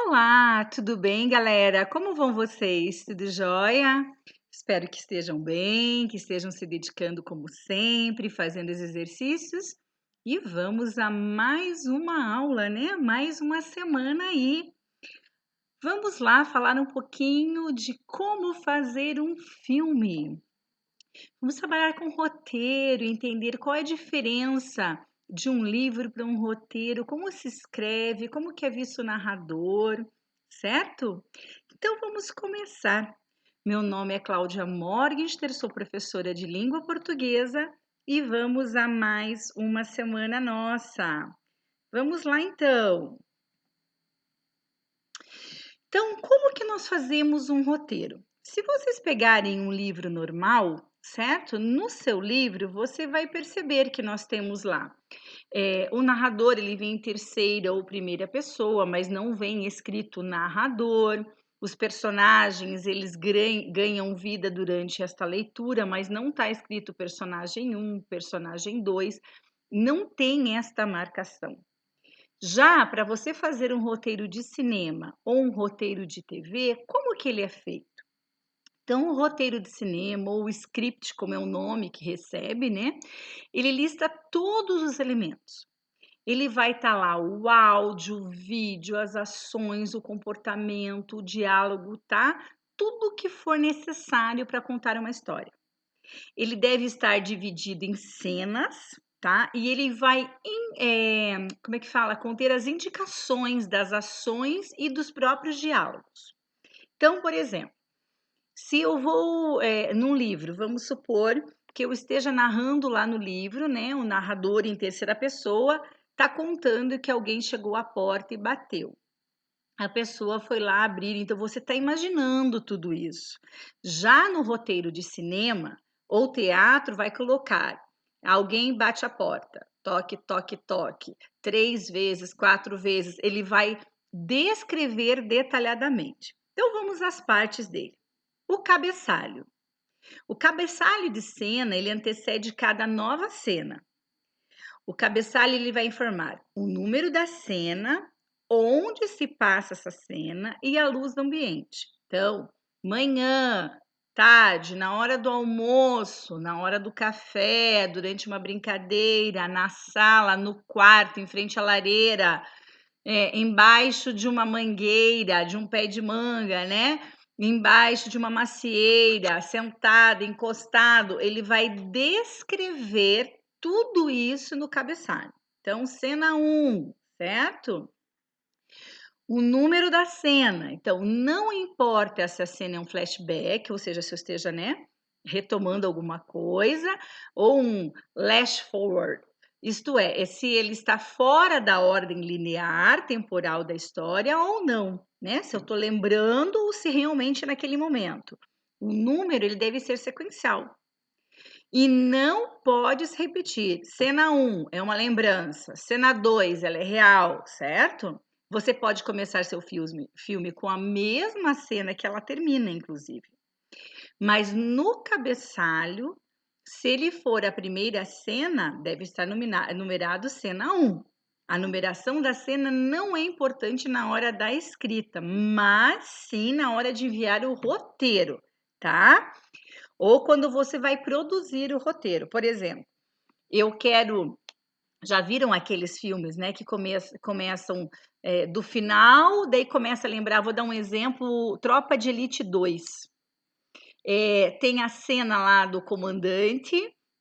Olá, tudo bem, galera? Como vão vocês? Tudo jóia? Espero que estejam bem, que estejam se dedicando como sempre, fazendo os exercícios. E vamos a mais uma aula, né? Mais uma semana aí. Vamos lá falar um pouquinho de como fazer um filme. Vamos trabalhar com roteiro, entender qual é a diferença de um livro para um roteiro, como se escreve, como que é visto o narrador, certo? Então vamos começar. Meu nome é Cláudia Morgenster, sou professora de língua portuguesa e vamos a mais uma semana nossa. Vamos lá então. Então, como que nós fazemos um roteiro? Se vocês pegarem um livro normal, certo? No seu livro, você vai perceber que nós temos lá o narrador, ele vem em terceira ou primeira pessoa, mas não vem escrito narrador. Os personagens, eles ganham vida durante esta leitura, mas não está escrito personagem 1, personagem 2, não tem esta marcação. Já para você fazer um roteiro de cinema ou um roteiro de TV, como que ele é feito? Então, o roteiro de cinema ou o script, como é o nome que recebe, né? Ele lista todos os elementos. Ele vai estar lá o áudio, o vídeo, as ações, o comportamento, o diálogo, tá? Tudo que for necessário para contar uma história. Ele deve estar dividido em cenas, tá? E ele vai, como é que fala? Conter as indicações das ações e dos próprios diálogos. Então, por exemplo, se eu vou num livro, vamos supor que eu esteja narrando lá no livro, né? O narrador em terceira pessoa está contando que alguém chegou à porta e bateu. A pessoa foi lá abrir, então você está imaginando tudo isso. Já no roteiro de cinema ou teatro, vai colocar: alguém bate a porta, toque, toque, toque, 3 vezes, 4 vezes. Ele vai descrever detalhadamente. Então vamos às partes dele. O cabeçalho. O cabeçalho de cena, ele antecede cada nova cena. O cabeçalho ele vai informar o número da cena, onde se passa essa cena e a luz do ambiente. Então, manhã, tarde, na hora do almoço, na hora do café, durante uma brincadeira, na sala, no quarto, em frente à lareira, embaixo de uma mangueira, de um pé de manga, né? Embaixo de uma macieira, sentado, encostado, ele vai descrever tudo isso no cabeçalho. Então, cena 1, certo? O número da cena. Então, não importa se a cena é um flashback, ou seja, se eu esteja, né, retomando alguma coisa, ou um flash forward. Isto é se ele está fora da ordem linear, temporal da história ou não, né? Se eu estou lembrando ou se realmente é naquele momento. O número, ele deve ser sequencial. E não pode se repetir. Cena 1 é uma lembrança, cena 2 ela é real, certo? Você pode começar seu filme com a mesma cena que ela termina, inclusive. Mas no cabeçalho, se ele for a primeira cena, deve estar numerado cena 1. A numeração da cena não é importante na hora da escrita, mas sim na hora de enviar o roteiro, tá? Ou quando você vai produzir o roteiro. Por exemplo, eu quero. Já viram aqueles filmes, né, que começam do final, daí começa a lembrar, vou dar um exemplo, Tropa de Elite 2. Tem a cena lá do comandante,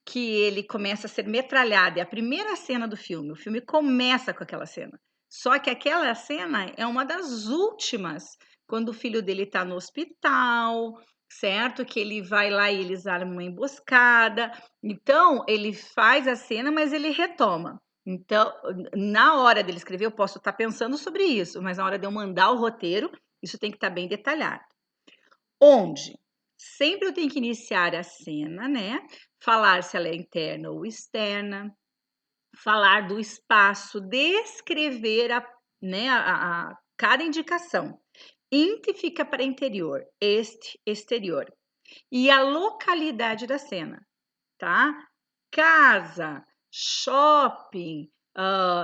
que ele começa a ser metralhado, é a primeira cena do filme, o filme começa com aquela cena. Só que aquela cena é uma das últimas, quando o filho dele está no hospital, certo? Que ele vai lá e eles armam uma emboscada. Então, ele faz a cena, mas ele retoma. Então, na hora dele escrever, eu posso estar pensando sobre isso, mas na hora de eu mandar o roteiro, isso tem que estar bem detalhado. Onde? Sempre eu tenho que iniciar a cena, né? Falar se ela é interna ou externa, falar do espaço, descrever né, cada indicação. Int fica para interior, este, exterior. E a localidade da cena, tá? Casa, shopping,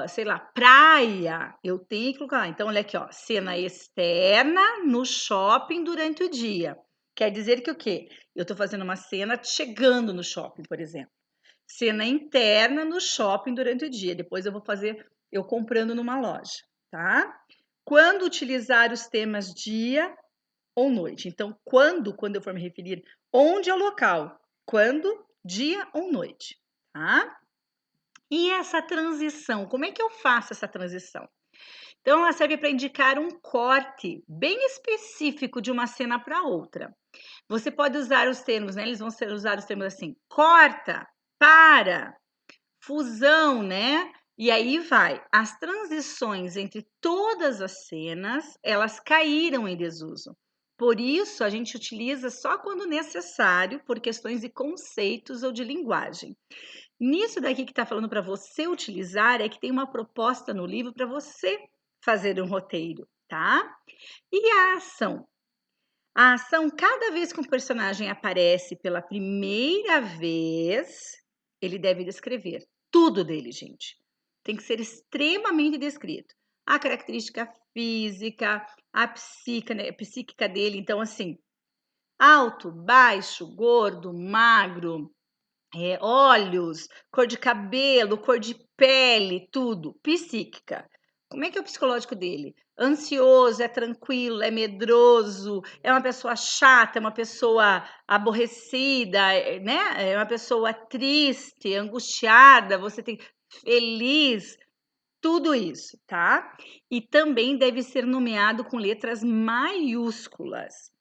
sei lá, praia, eu tenho que colocar lá. Então, olha aqui, ó, cena externa no shopping durante o dia. Quer dizer que o quê? Eu estou fazendo uma cena chegando no shopping, por exemplo. Cena interna no shopping durante o dia. Depois eu vou fazer eu comprando numa loja, tá? Quando utilizar os temas dia ou noite. Então, quando eu for me referir, onde é o local? Quando, dia ou noite, tá? E essa transição, como é que eu faço essa transição? Então, ela serve para indicar um corte bem específico de uma cena para outra. Você pode usar os termos, né? Eles vão usar os termos assim: corta, para, fusão, né? E aí vai. As transições entre todas as cenas, elas caíram em desuso. Por isso, a gente utiliza só quando necessário, por questões de conceitos ou de linguagem. Nisso daqui que está falando para você utilizar, é que tem uma proposta no livro para você fazer um roteiro, tá? E a ação? A ação, cada vez que um personagem aparece pela primeira vez, ele deve descrever tudo dele, gente. Tem que ser extremamente descrito. A característica física, a psíquica dele. Então, assim, alto, baixo, gordo, magro, olhos, cor de cabelo, cor de pele, tudo. Psíquica. Como é que é o psicológico dele? Ansioso, é tranquilo, é medroso, é uma pessoa chata, é uma pessoa aborrecida, né? É uma pessoa triste, angustiada, você tem feliz, tudo isso, tá? E também deve ser nomeado com letras maiúsculas.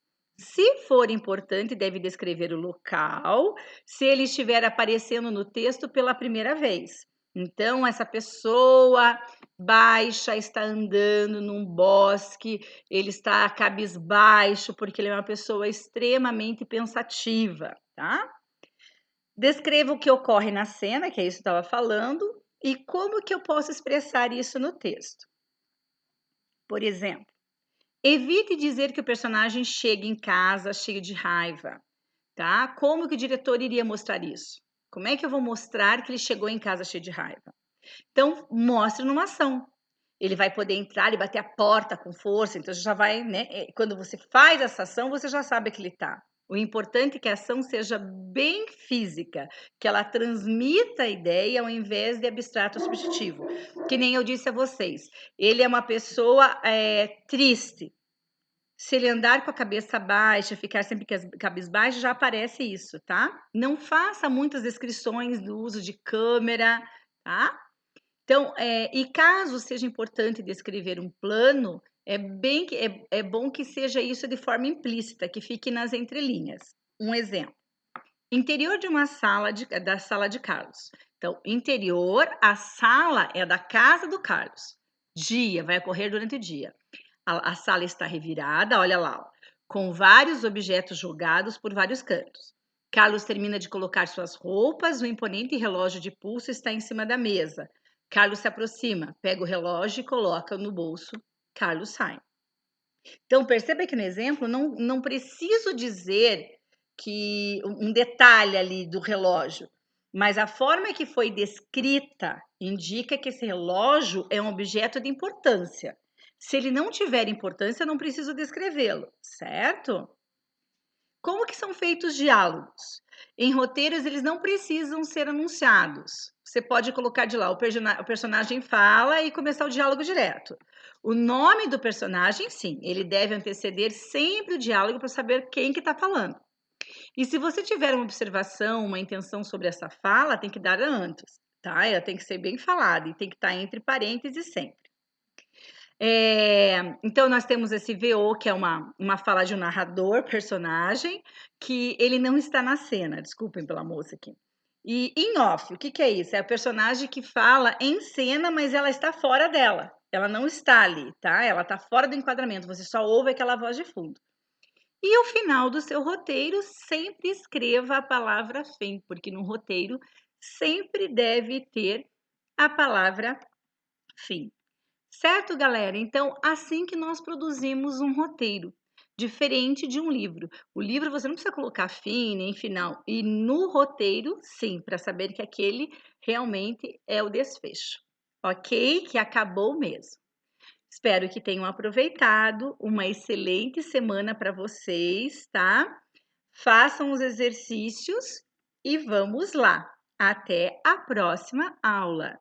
Se for importante, deve descrever o local, se ele estiver aparecendo no texto pela primeira vez. Então, essa pessoa baixa está andando num bosque, ele está cabisbaixo, porque ele é uma pessoa extremamente pensativa, tá? Descreva o que ocorre na cena, que é isso que eu estava falando, e como que eu posso expressar isso no texto. Por exemplo, evite dizer que o personagem chega em casa cheio de raiva, tá? Como que o diretor iria mostrar isso? Como é que eu vou mostrar que ele chegou em casa cheio de raiva? Então, mostre numa ação. Ele vai poder entrar e bater a porta com força, então já vai, né? Quando você faz essa ação, você já sabe que ele tá. O importante é que a ação seja bem física, que ela transmita a ideia ao invés de abstrato ou subjetivo. Que nem eu disse a vocês, ele é uma pessoa triste. Se ele andar com a cabeça baixa, ficar sempre cabisbaixo, já aparece isso, tá? Não faça muitas descrições do uso de câmera, tá? Então, e caso seja importante descrever um plano, é bom que seja isso de forma implícita, que fique nas entrelinhas. Um exemplo: interior de uma da sala de Carlos. Então, interior, a sala é da casa do Carlos. Dia, vai ocorrer durante o dia. A sala está revirada, olha lá, ó, com vários objetos jogados por vários cantos. Carlos termina de colocar suas roupas, o imponente relógio de pulso está em cima da mesa. Carlos se aproxima, pega o relógio e coloca no bolso. Carlos sai. Então, perceba que no exemplo não preciso dizer que um detalhe ali do relógio, mas a forma que foi descrita indica que esse relógio é um objeto de importância. Se ele não tiver importância, eu não preciso descrevê-lo, certo? Como que são feitos diálogos? Em roteiros, eles não precisam ser anunciados. Você pode colocar de lá, o personagem fala e começar o diálogo direto. O nome do personagem, sim, ele deve anteceder sempre o diálogo para saber quem que está falando. E se você tiver uma observação, uma intenção sobre essa fala, tem que dar antes, tá? Ela tem que ser bem falada e tem que estar entre parênteses sempre. Então, nós temos esse VO, que é uma fala de um narrador, personagem, que ele não está na cena, desculpem pela moça aqui. E em off, o que, que é isso? É a personagem que fala em cena, mas ela está fora dela. Ela não está ali, tá? Ela está fora do enquadramento, você só ouve aquela voz de fundo. E o final do seu roteiro, sempre escreva a palavra fim, porque no roteiro sempre deve ter a palavra fim. Certo, galera? Então, assim que nós produzimos um roteiro, diferente de um livro. O livro você não precisa colocar fim nem final, e no roteiro, sim, para saber que aquele realmente é o desfecho. ok? Que acabou mesmo. Espero que tenham aproveitado. Uma excelente semana para vocês, tá? Façam os exercícios e vamos lá. Até a próxima aula.